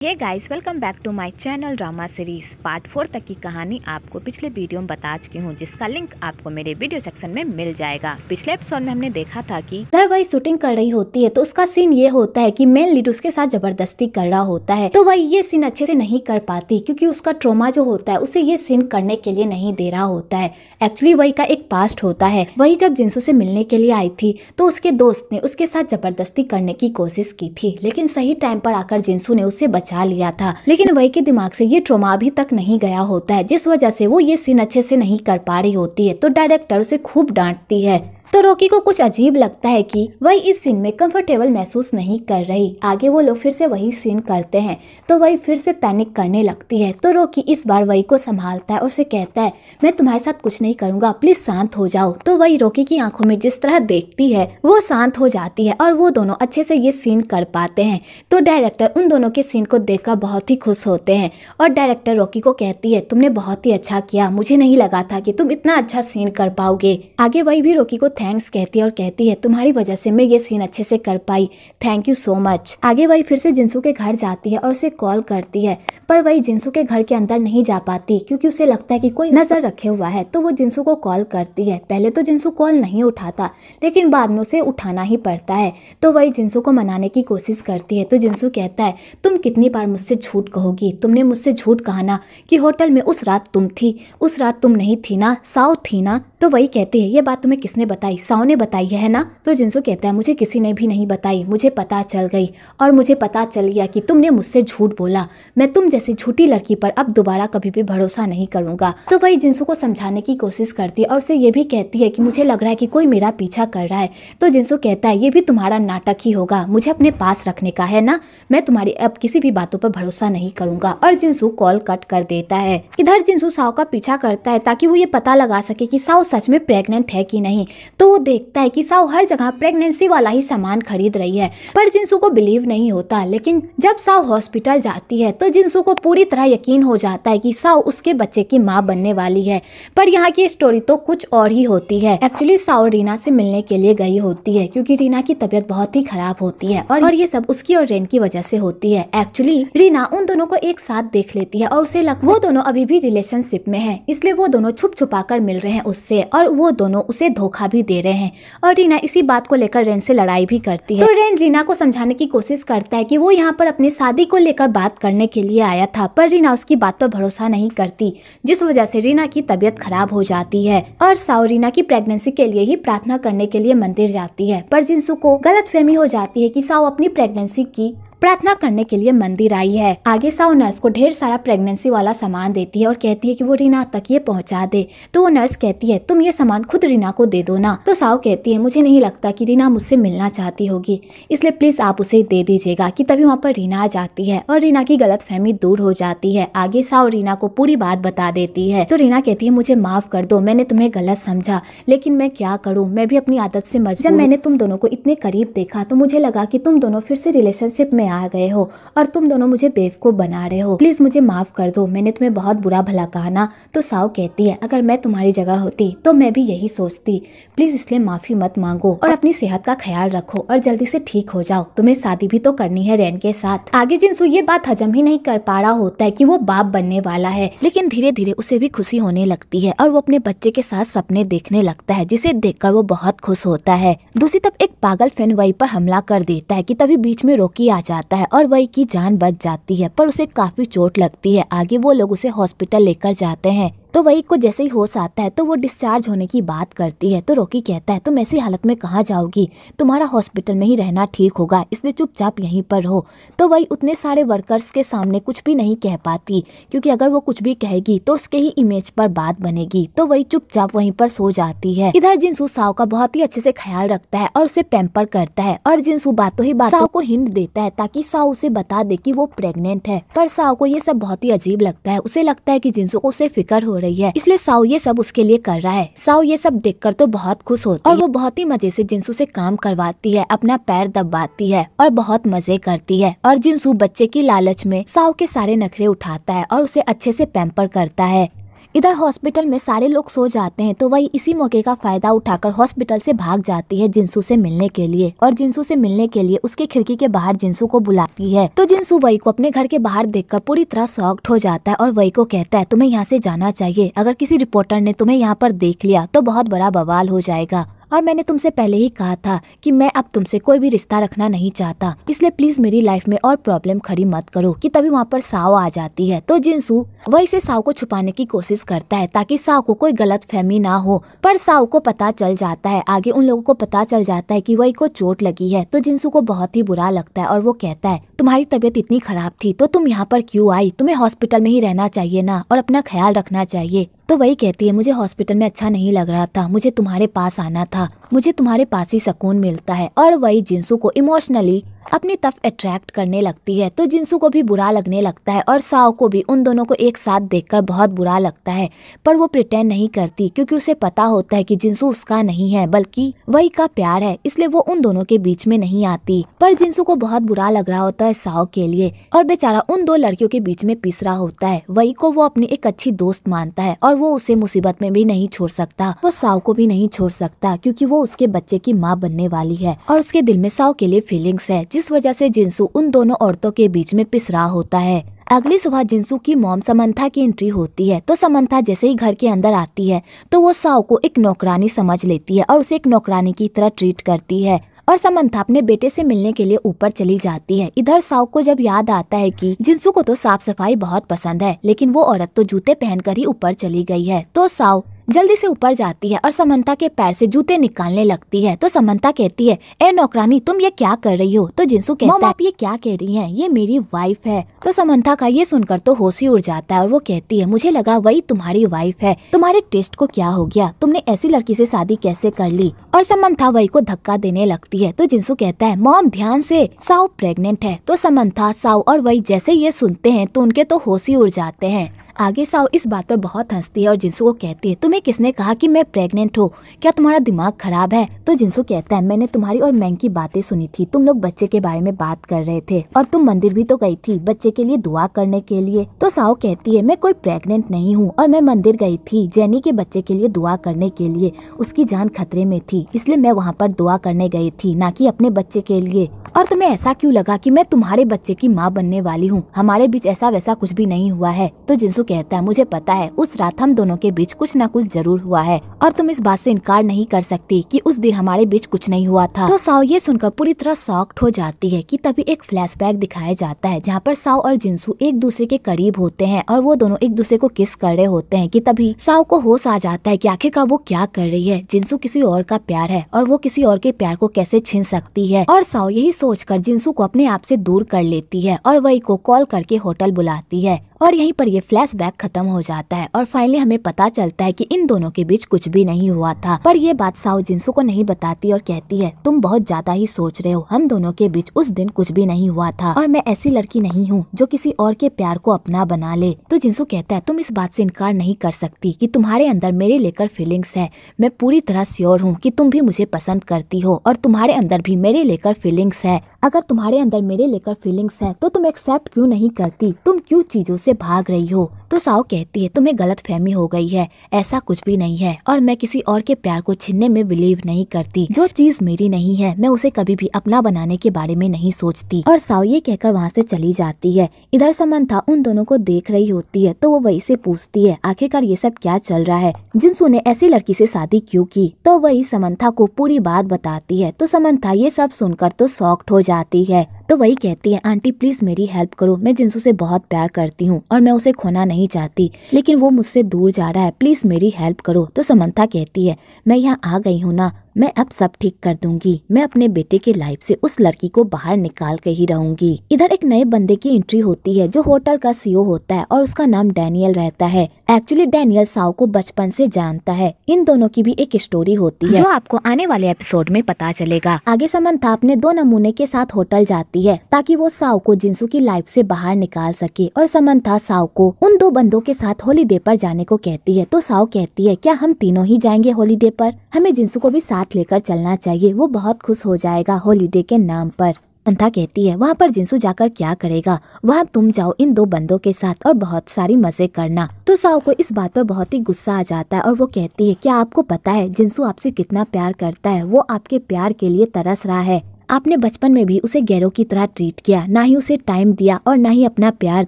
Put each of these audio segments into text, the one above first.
Hey guys, welcome back to my channel drama series. Part 4 तक की कहानी आपको पिछले वीडियो में बता चुकी हूँ, जिसका लिंक आपको मेरे वीडियो सेक्शन में मिल जाएगा। पिछले एपिसोड में हमने देखा था कि इधर वही शूटिंग कर रही होती है तो उसका सीन ये होता है कि मेन लीड उसके साथ जबरदस्ती कर रहा होता है, तो वही ये सीन अच्छे से नहीं कर पाती क्योंकि उसका ट्रॉमा जो होता है उसे ये सीन करने के लिए नहीं दे रहा होता है। एक्चुअली वही का एक पास्ट होता है। वही जब जिंसू से मिलने के लिए आई थी तो उसके दोस्त ने उसके साथ जबरदस्ती करने की कोशिश की थी, लेकिन सही टाइम पर आकर जिंसू ने उसे बचा लिया था। लेकिन वही के दिमाग से ये ट्रॉमा अभी तक नहीं गया होता है, जिस वजह से वो ये सीन अच्छे से नहीं कर पा रही होती है। तो डायरेक्टर उसे खूब डांटती है। तो रॉकी को कुछ अजीब लगता है कि वही इस सीन में कंफर्टेबल महसूस नहीं कर रही। आगे वो लोग फिर से वही सीन करते हैं तो वही फिर से पैनिक करने लगती है। तो रॉकी इस बार वही को संभालता है और उसे कहता है, मैं तुम्हारे साथ कुछ नहीं करूंगा, प्लीज शांत हो जाओ। तो वही रॉकी की आंखों में जिस तरह देखती है वो शांत हो जाती है और वो दोनों अच्छे से ये सीन कर पाते हैं। तो डायरेक्टर उन दोनों के सीन को देखकर बहुत ही खुश होते हैं और डायरेक्टर रॉकी को कहती है, तुमने बहुत ही अच्छा किया, मुझे नहीं लगा था कि तुम इतना अच्छा सीन कर पाओगे। आगे वही भी रॉकी को थैंक्स कहती है और कहती है, तुम्हारी वजह से मैं ये सीन अच्छे से कर पाई, थैंक यू सो मच। आगे वही फिर से जिंसू के घर जाती है और उसे कॉल करती है, पर वही जिंसू के घर के अंदर नहीं जा पाती क्योंकि उसे लगता है कि कोई नजर रखे हुआ है। तो वो जिंसू को कॉल करती है। पहले तो जिंसू कॉल नहीं उठाता, लेकिन बाद में उसे उठाना ही पड़ता है। तो वही जिंसू को मनाने की कोशिश करती है। तो जिंसू कहता है, तुम कितनी बार मुझसे झूठ कहोगी, तुमने मुझसे झूठ कहा ना कि होटल में उस रात तुम थी, उस रात तुम नहीं थी ना, साओ थी ना। तो वही कहती है, ये बात तुम्हें किसने बताई, साओ ने बताई है ना। तो जिंसू कहता है, मुझे किसी ने भी नहीं बताई, मुझे पता चल गई और मुझे पता चल गया कि तुमने मुझसे झूठ बोला। मैं तुम जैसी झूठी लड़की पर अब दोबारा कभी भी भरोसा नहीं करूंगा। तो वही जिंसू को समझाने की कोशिश करती है और उसे ये भी कहती है कि मुझे लग रहा है कि कोई मेरा पीछा कर रहा है। तो जिंसू कहता है, ये भी तुम्हारा नाटक ही होगा, मुझे अपने पास रखने का है ना, मैं तुम्हारी अब किसी भी बातों पर भरोसा नहीं करूंगा। और जिंसू कॉल कट कर देता है। इधर जिंसू साओ का पीछा करता है ताकि वो ये पता लगा सके कि साओ सच में प्रेग्नेंट है कि नहीं। तो वो देखता है कि साओ हर जगह प्रेगनेंसी वाला ही सामान खरीद रही है, पर जिंसू को बिलीव नहीं होता। लेकिन जब साओ हॉस्पिटल जाती है तो जिंसू को पूरी तरह यकीन हो जाता है कि साओ उसके बच्चे की माँ बनने वाली है। पर यहाँ की स्टोरी तो कुछ और ही होती है। एक्चुअली साओ रीना से मिलने के लिए गई होती है क्योंकि रीना की तबीयत बहुत ही खराब होती है और ये सब उसकी और रेन की वजह से होती है। एक्चुअली रीना उन दोनों को एक साथ देख लेती है और उसे लगता है वो दोनों अभी भी रिलेशनशिप में है, इसलिए वो दोनों छुप छुपा कर मिल रहे हैं उससे और वो दोनों उसे धोखा भी दे रहे हैं। और रीना इसी बात को लेकर रेन से लड़ाई भी करती है। तो रेन रीना को समझाने की कोशिश करता है कि वो यहाँ पर अपनी शादी को लेकर बात करने के लिए आया था, पर रीना उसकी बात पर भरोसा नहीं करती, जिस वजह से रीना की तबीयत खराब हो जाती है। और साओ रीना की प्रेगनेंसी के लिए ही प्रार्थना करने के लिए मंदिर जाती है, पर जिंसू को गलतफहमी हो जाती है कि साओ अपनी प्रेगनेंसी की प्रार्थना करने के लिए मंदिर आई है। आगे साओ नर्स को ढेर सारा प्रेगनेंसी वाला सामान देती है और कहती है कि वो रीना तक ये पहुंचा दे। तो वो नर्स कहती है, तुम ये सामान खुद रीना को दे दो ना। तो साओ कहती है, मुझे नहीं लगता कि रीना मुझसे मिलना चाहती होगी, इसलिए प्लीज आप उसे दे दीजिएगा। कि तभी वहाँ पर रीना आ जाती है और रीना की गलतफहमी दूर हो जाती है। आगे साओ रीना को पूरी बात बता देती है। तो रीना कहती है, मुझे माफ कर दो, मैंने तुम्हें गलत समझा, लेकिन मैं क्या करूँ, मैं भी अपनी आदत से मजबूर। जब मैंने तुम दोनों को इतने करीब देखा तो मुझे लगा कि तुम दोनों फिर से रिलेशनशिप में आ गए हो और तुम दोनों मुझे बेवकूफ बना रहे हो, प्लीज मुझे माफ कर दो, मैंने तुम्हें बहुत बुरा भला कहा ना। तो साओ कहती है, अगर मैं तुम्हारी जगह होती तो मैं भी यही सोचती, प्लीज इसलिए माफी मत मांगो और अपनी सेहत का ख्याल रखो और जल्दी से ठीक हो जाओ, तुम्हें शादी भी तो करनी है रेन के साथ। आगे जिंसू ये बात हजम ही नहीं कर पा रहा होता है कि वो बाप बनने वाला है, लेकिन धीरे धीरे उसे भी खुशी होने लगती है और वो अपने बच्चे के साथ सपने देखने लगता है, जिसे देखकर वो बहुत खुश होता है। दूसरी तरफ एक पागल फैन वही पर हमला कर देता है कि तभी बीच में रॉकी आ जाता है और वही की जान बच जाती है, पर उसे काफी चोट लगती है। आगे वो लोग उसे हॉस्पिटल लेकर जाते हैं। तो वही को जैसे ही होश आता है तो वो डिस्चार्ज होने की बात करती है। तो रॉकी कहता है, तुम ऐसी हालत में कहाँ जाओगी, तुम्हारा हॉस्पिटल में ही रहना ठीक होगा, इसलिए चुपचाप यहीं पर हो। तो वही उतने सारे वर्कर्स के सामने कुछ भी नहीं कह पाती क्योंकि अगर वो कुछ भी कहेगी तो उसके ही इमेज पर बात बनेगी। तो वही चुपचाप वहीं पर सो जाती है। इधर जिंसू साओ का बहुत ही अच्छे से ख्याल रखता है और उसे पैम्पर करता है और जिंसू बातों ही बातों साओ को हिंट देता है ताकि साओ उसे बता दे कि वो प्रेग्नेंट है। पर साओ को ये सब बहुत ही अजीब लगता है, उसे लगता है कि जिंसू को उसे फिक्र हो रही है, इसलिए साओ ये सब उसके लिए कर रहा है। साओ ये सब देखकर तो बहुत खुश होती है और वो बहुत ही मजे से जिंसू से काम करवाती है, अपना पैर दबाती है और बहुत मजे करती है। और जिंसू बच्चे की लालच में साओ के सारे नखरे उठाता है और उसे अच्छे से पैम्पर करता है। इधर हॉस्पिटल में सारे लोग सो जाते हैं तो वही इसी मौके का फायदा उठाकर हॉस्पिटल से भाग जाती है जिनसू से मिलने के लिए, और जिनसू से मिलने के लिए उसके खिड़की के बाहर जिनसू को बुलाती है। तो जिनसू वही को अपने घर के बाहर देखकर पूरी तरह शॉक्ड हो जाता है और वही को कहता है तुम्हें यहाँ से जाना चाहिए, अगर किसी रिपोर्टर ने तुम्हें यहाँ पर देख लिया तो बहुत बड़ा बवाल हो जाएगा, और मैंने तुमसे पहले ही कहा था कि मैं अब तुमसे कोई भी रिश्ता रखना नहीं चाहता, इसलिए प्लीज मेरी लाइफ में और प्रॉब्लम खड़ी मत करो। कि तभी वहाँ पर साओ आ जाती है। तो जिनसू वही से साओ को छुपाने की कोशिश करता है ताकि साओ को कोई गलत फहमी ना हो, पर साओ को पता चल जाता है, आगे उन लोगों को पता चल जाता है कि वही को चोट लगी है। तो जिनसू को बहुत ही बुरा लगता है और वो कहता है तुम्हारी तबीयत इतनी खराब थी तो तुम यहाँ पर क्यों आई, तुम्हें हॉस्पिटल में ही रहना चाहिए ना और अपना ख्याल रखना चाहिए। तो वही कहती है मुझे हॉस्पिटल में अच्छा नहीं लग रहा था, मुझे तुम्हारे पास आना था, मुझे तुम्हारे पास ही सुकून मिलता है। और वही जिनसू को इमोशनली अपनी तरफ अट्रैक्ट करने लगती है। तो जिनसू को भी बुरा लगने लगता है और साओ को भी उन दोनों को एक साथ देखकर बहुत बुरा लगता है, पर वो प्रिटेंड नहीं करती क्योंकि उसे पता होता है कि जिनसू उसका नहीं है बल्कि वही का प्यार है, इसलिए वो उन दोनों के बीच में नहीं आती। पर जिनसू को बहुत बुरा लग रहा होता है साओ के लिए, और बेचारा उन दो लड़कियों के बीच में पिस रहा होता है। वही को वो अपनी एक अच्छी दोस्त मानता है और वो उसे मुसीबत में भी नहीं छोड़ सकता, वो साओ को भी नहीं छोड़ सकता क्योंकि वो उसके बच्चे की माँ बनने वाली है और उसके दिल में साओ के लिए फीलिंग्स है, जिस वजह से जिनसू उन दोनों औरतों के बीच में पिस रहा होता है। अगली सुबह जिनसू की मॉम समंथा की एंट्री होती है। तो समंथा जैसे ही घर के अंदर आती है तो वो साओ को एक नौकरानी समझ लेती है और उसे एक नौकरानी की तरह ट्रीट करती है, और समंथा अपने बेटे से मिलने के लिए ऊपर चली जाती है। इधर साओ को जब याद आता है कि जिनसू को तो साफ सफाई बहुत पसंद है, लेकिन वो औरत तो जूते पहनकर ही ऊपर चली गई है। तो साओ जल्दी से ऊपर जाती है और समंथा के पैर से जूते निकालने लगती है। तो समंथा कहती है ए नौकरानी तुम ये क्या कर रही हो। तो जिनसू कहता है आप ये क्या कह रही हैं, ये मेरी वाइफ है। तो समंथा का ये सुनकर तो होश ही उड़ जाता है और वो कहती है मुझे लगा वही तुम्हारी वाइफ है, तुम्हारे टेस्ट को क्या हो गया, तुमने ऐसी लड़की से शादी कैसे कर ली। और समंथा वही को धक्का देने लगती है। तो जिनसू कहता है मॉम ध्यान से, साओ प्रेग्नेंट है। तो समंथा, साओ और वही जैसे ये सुनते हैं तो उनके तो होश ही उड़ जाते हैं। आगे साओ इस बात पर बहुत हंसती है और जिनसू को कहती है तुम्हें किसने कहा कि मैं प्रेग्नेंट हूँ, क्या तुम्हारा दिमाग खराब है। तो जिनसू कहता है मैंने तुम्हारी और मैंग की बातें सुनी थी, तुम लोग बच्चे के बारे में बात कर रहे थे और तुम मंदिर भी तो गई थी बच्चे के लिए दुआ करने के लिए। तो साओ कहती है मैं कोई प्रेग्नेंट नहीं हूँ और मैं मंदिर गई थी जेनी के बच्चे के लिए दुआ करने के लिए, उसकी जान खतरे में थी इसलिए मैं वहाँ पर दुआ करने गई थी, ना कि अपने बच्चे के लिए। और तुम्हें ऐसा क्यों लगा कि मैं तुम्हारे बच्चे की माँ बनने वाली हूँ, हमारे बीच ऐसा वैसा कुछ भी नहीं हुआ है। तो जिनसू कहता है मुझे पता है उस रात हम दोनों के बीच कुछ न कुछ जरूर हुआ है और तुम इस बात से इनकार नहीं कर सकती कि उस दिन हमारे बीच कुछ नहीं हुआ था। तो साओ ये सुनकर पूरी तरह शॉक्ड हो जाती है कि तभी एक फ्लैशबैक दिखाया जाता है जहाँ पर साओ और जिनसू एक दूसरे के करीब होते हैं और वो दोनों एक दूसरे को किस कर रहे होते हैं कि तभी साओ को होश आ जाता है कि आखिरकार वो क्या कर रही है, जिनसू किसी और का प्यार है और वो किसी और के प्यार को कैसे छीन सकती है। और साओ यही सोचकर जिनसू को अपने आप से दूर कर लेती है और वही को कॉल करके होटल बुलाती है और यहीं पर ये फ्लैशबैक खत्म हो जाता है और फाइनली हमें पता चलता है कि इन दोनों के बीच कुछ भी नहीं हुआ था। पर ये बात साओ जिनसू को नहीं बताती और कहती है तुम बहुत ज्यादा ही सोच रहे हो, हम दोनों के बीच उस दिन कुछ भी नहीं हुआ था और मैं ऐसी लड़की नहीं हूँ जो किसी और के प्यार को अपना बना ले। तो जिनसू कहता है तुम इस बात से इनकार नहीं कर सकती कि तुम्हारे अंदर मेरे लेकर फीलिंग्स है, मैं पूरी तरह श्योर हूँ कि तुम भी मुझे पसंद करती हो और तुम्हारे अंदर भी मेरे लेकर फीलिंग्स है। अगर तुम्हारे अंदर मेरे लेकर फीलिंग्स है तो तुम एक्सेप्ट क्यों नहीं करती, तुम क्यों चीजों से भाग रही हो। तो साओ कहती है तुम्हें गलत फहमी हो गई है, ऐसा कुछ भी नहीं है और मैं किसी और के प्यार को छीनने में बिलीव नहीं करती, जो चीज मेरी नहीं है मैं उसे कभी भी अपना बनाने के बारे में नहीं सोचती। और साओ ये कहकर वहाँ से चली जाती है। इधर समंथा उन दोनों को देख रही होती है तो वो वही से पूछती है आखिरकार ये सब क्या चल रहा है, जिनसू ने ऐसी लड़की से शादी क्यों की। तो वही समंथा को पूरी बात बताती है। तो समंथा ये सब सुनकर तो शॉक्ड हो जाती है। तो वही कहती है आंटी प्लीज मेरी हेल्प करो, मैं जिनसू से बहुत प्यार करती हूँ और मैं उसे खोना नहीं चाहती, लेकिन वो मुझसे दूर जा रहा है, प्लीज मेरी हेल्प करो। तो समंथा कहती है मैं यहाँ आ गई हूँ ना, मैं अब सब ठीक कर दूंगी, मैं अपने बेटे के लाइफ से उस लड़की को बाहर निकाल के ही रहूंगी। इधर एक नए बंदे की एंट्री होती है जो होटल का सीईओ होता है और उसका नाम डैनियल रहता है। एक्चुअली डैनियल साओ को बचपन से जानता है। इन दोनों की भी एक स्टोरी होती है जो आपको आने वाले एपिसोड में पता चलेगा। आगे समंथा अपने 2 नमूने के साथ होटल जाती है ताकि वो साओ को जिनसू की लाइफ से बाहर निकाल सके और समंथा साओ को उन 2 बंदों के साथ हॉलीडे पर जाने को कहती है। तो साओ कहती है क्या हम तीनों ही जाएंगे हॉलीडे पर, हमें जिनसू को भी साथ लेकर चलना चाहिए, वो बहुत खुश हो जाएगा हॉलीडे के नाम पर। समंथा कहती है वहाँ पर जिंसू जाकर क्या करेगा, वहाँ तुम जाओ इन दो बंदों के साथ और बहुत सारी मजे करना। तो साओ को इस बात पर बहुत ही गुस्सा आ जाता है और वो कहती है क्या आपको पता है जिंसू आपसे कितना प्यार करता है, वो आपके प्यार के लिए तरस रहा है। आपने बचपन में भी उसे गैरों की तरह ट्रीट किया, ना ही उसे टाइम दिया और ना ही अपना प्यार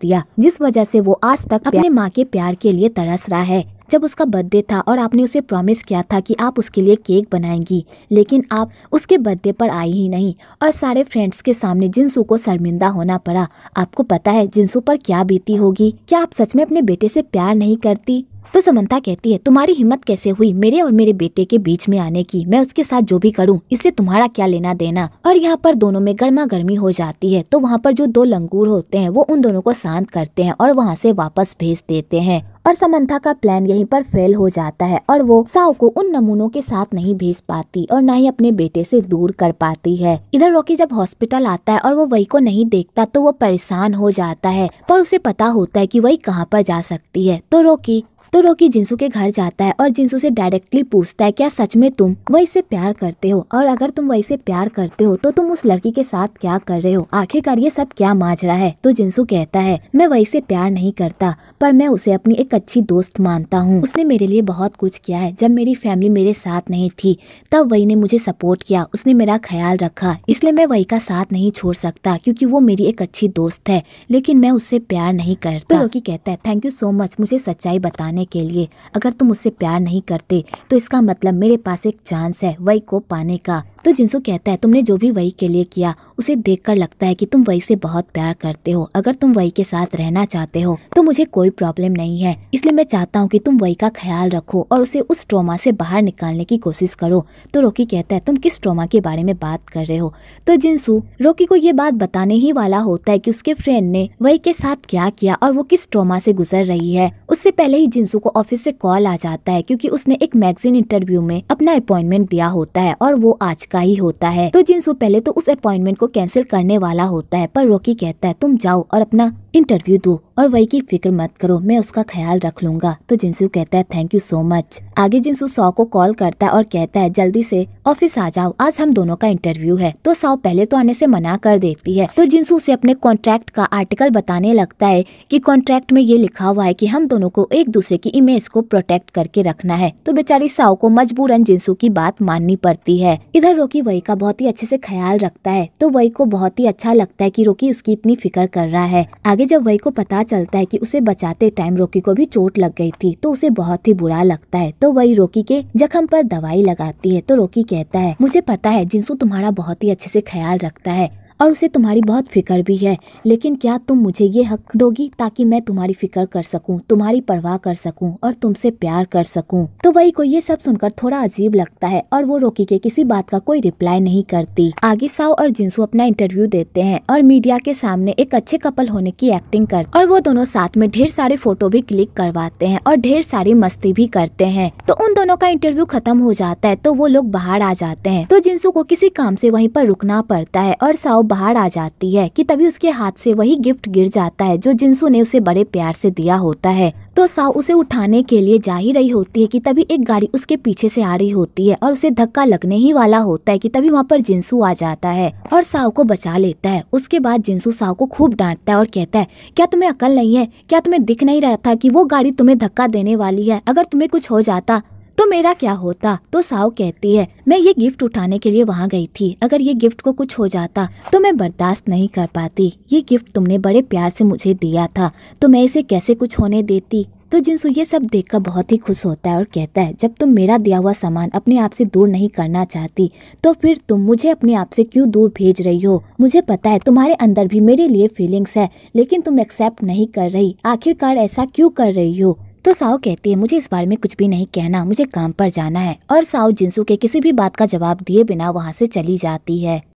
दिया, जिस वजह से वो आज तक अपने माँ के प्यार के लिए तरस रहा है। जब उसका बर्थडे था और आपने उसे प्रॉमिस किया था कि आप उसके लिए केक बनाएंगी, लेकिन आप उसके बर्थडे पर आई ही नहीं और सारे फ्रेंड्स के सामने जिंसू को शर्मिंदा होना पड़ा। आपको पता है जिंसू पर क्या बीती होगी, क्या आप सच में अपने बेटे से प्यार नहीं करती? तो समंथा कहती है तुम्हारी हिम्मत कैसे हुई मेरे और मेरे बेटे के बीच में आने की, मैं उसके साथ जो भी करूं इससे तुम्हारा क्या लेना देना। और यहाँ पर दोनों में गर्मा गर्मी हो जाती है। तो वहाँ पर जो दो लंगूर होते हैं वो उन दोनों को शांत करते हैं और वहाँ से वापस भेज देते हैं। और समंथा का प्लान यहीं पर फेल हो जाता है और वो साओ को उन नमूनों के साथ नहीं भेज पाती और न ही अपने बेटे से दूर कर पाती है। इधर रॉकी जब हॉस्पिटल आता है और वो वही को नहीं देखता तो वो परेशान हो जाता है, पर उसे पता होता है कि वही कहाँ पर जा सकती है। तो रॉकी जिंसू के घर जाता है और जिंसू से डायरेक्टली पूछता है क्या सच में तुम वही से प्यार करते हो, और अगर तुम वही से प्यार करते हो तो तुम उस लड़की के साथ क्या कर रहे हो, आखिरकार ये सब क्या माजरा है। तो जिंसू कहता है मैं वही से प्यार नहीं करता, पर मैं उसे अपनी एक अच्छी दोस्त मानता हूँ। उसने मेरे लिए बहुत कुछ किया है, जब मेरी फैमिली मेरे साथ नहीं थी तब वही ने मुझे सपोर्ट किया, उसने मेरा ख्याल रखा, इसलिए मैं वही का साथ नहीं छोड़ सकता क्योंकि वो मेरी एक अच्छी दोस्त है, लेकिन मैं उससे प्यार नहीं करता। तो रॉकी कहता है थैंक यू सो मच मुझे सच्चाई बताने के लिए। अगर तुम उससे प्यार नहीं करते तो इसका मतलब मेरे पास एक चांस है वही को पाने का। तो जिंसू कहता है तुमने जो भी वही के लिए किया उसे देखकर लगता है कि तुम वही से बहुत प्यार करते हो। अगर तुम वही के साथ रहना चाहते हो तो मुझे कोई प्रॉब्लम नहीं है, इसलिए मैं चाहता हूँ कि तुम वही का ख्याल रखो और उसे उस ट्रॉमा से बाहर निकालने की कोशिश करो। तो रॉकी कहता है तुम किस ट्रॉमा के बारे में बात कर रहे हो। तो जिंसू रॉकी को ये बात बताने ही वाला होता है कि उसके फ्रेंड ने वही के साथ क्या किया और वो किस ट्रॉमा से गुजर रही है। उससे पहले ही जिंसू को ऑफिस से कॉल आ जाता है क्योंकि उसने एक मैगजीन इंटरव्यू में अपना अपॉइंटमेंट दिया होता है और वो आज का ही होता है। तो जिंसू पहले तो उस अपॉइंटमेंट को कैंसिल करने वाला होता है, पर रॉकी कहता है तुम जाओ और अपना इंटरव्यू दो और वही की फिक्र मत करो, मैं उसका ख्याल रख लूंगा। तो जिंसू कहता है थैंक यू सो मच। आगे जिंसू सौ को कॉल करता है और कहता है जल्दी से ऑफिस आ जाओ, आज हम दोनों का इंटरव्यू है। तो सौ पहले तो आने से मना कर देती है। तो जिंसू से अपने कॉन्ट्रैक्ट का आर्टिकल बताने लगता है कि कॉन्ट्रैक्ट में ये लिखा हुआ है कि हम दोनों को एक दूसरे की इमेज को प्रोटेक्ट करके रखना है। तो बेचारी साओ को मजबूरन जिंसू की बात माननी पड़ती है। इधर रॉकी वही का बहुत ही अच्छे से ख्याल रखता है, तो वही को बहुत ही अच्छा लगता है कि रॉकी उसकी इतनी फिक्र कर रहा है। आगे जब वही को पता चलता है कि उसे बचाते टाइम रॉकी को भी चोट लग गई थी तो उसे बहुत ही बुरा लगता है। तो वही रॉकी के जख्म पर दवाई लगाती है। तो रॉकी कहता है मुझे पता है जिंसू तुम्हारा बहुत ही अच्छे से ख्याल रखता है और उसे तुम्हारी बहुत फिक्र भी है, लेकिन क्या तुम मुझे ये हक दोगी ताकि मैं तुम्हारी फिक्र कर सकूं, तुम्हारी परवाह कर सकूं और तुमसे प्यार कर सकूं। तो वही को ये सब सुनकर थोड़ा अजीब लगता है और वो रॉकी के किसी बात का कोई रिप्लाई नहीं करती। आगे साओ और जिंसू अपना इंटरव्यू देते हैं और मीडिया के सामने एक अच्छे कपल होने की एक्टिंग करते और वो दोनों साथ में ढेर सारे फोटो भी क्लिक करवाते हैं और ढेर सारी मस्ती भी करते हैं। तो उन दोनों का इंटरव्यू खत्म हो जाता है तो वो लोग बाहर आ जाते हैं। तो जिंसू को किसी काम से वहीं पर रुकना पड़ता है और साओ बाहर आ जाती है कि तभी उसके हाथ से वही गिफ्ट गिर जाता है जो जिंसू ने उसे बड़े प्यार से दिया होता है। तो साओ उसे उठाने के लिए जा ही रही होती है कि तभी एक गाड़ी उसके पीछे से आ रही होती है और उसे धक्का लगने ही वाला होता है कि तभी वहाँ पर जिंसू आ जाता है और साओ को बचा लेता है। उसके बाद जिंसू साओ को खूब डांटता है और कहता है क्या तुम्हें अकल नहीं है, क्या तुम्हें दिख नहीं रहा था कि वो गाड़ी तुम्हें धक्का देने वाली है, अगर तुम्हें कुछ हो जाता तो मेरा क्या होता। तो साओ कहती है मैं ये गिफ्ट उठाने के लिए वहाँ गई थी, अगर ये गिफ्ट को कुछ हो जाता तो मैं बर्दाश्त नहीं कर पाती, ये गिफ्ट तुमने बड़े प्यार से मुझे दिया था तो मैं इसे कैसे कुछ होने देती। तो जिंसू ये सब देखकर बहुत ही खुश होता है और कहता है जब तुम मेरा दिया हुआ सामान अपने आप से दूर नहीं करना चाहती तो फिर तुम मुझे अपने आप से क्यों दूर भेज रही हो। मुझे पता है तुम्हारे अंदर भी मेरे लिए फीलिंग्स है, लेकिन तुम एक्सेप्ट नहीं कर रही, आखिरकार ऐसा क्यों कर रही हो। तो साओ कहती है मुझे इस बारे में कुछ भी नहीं कहना, मुझे काम पर जाना है। और साओ जिंसू के किसी भी बात का जवाब दिए बिना वहाँ से चली जाती है।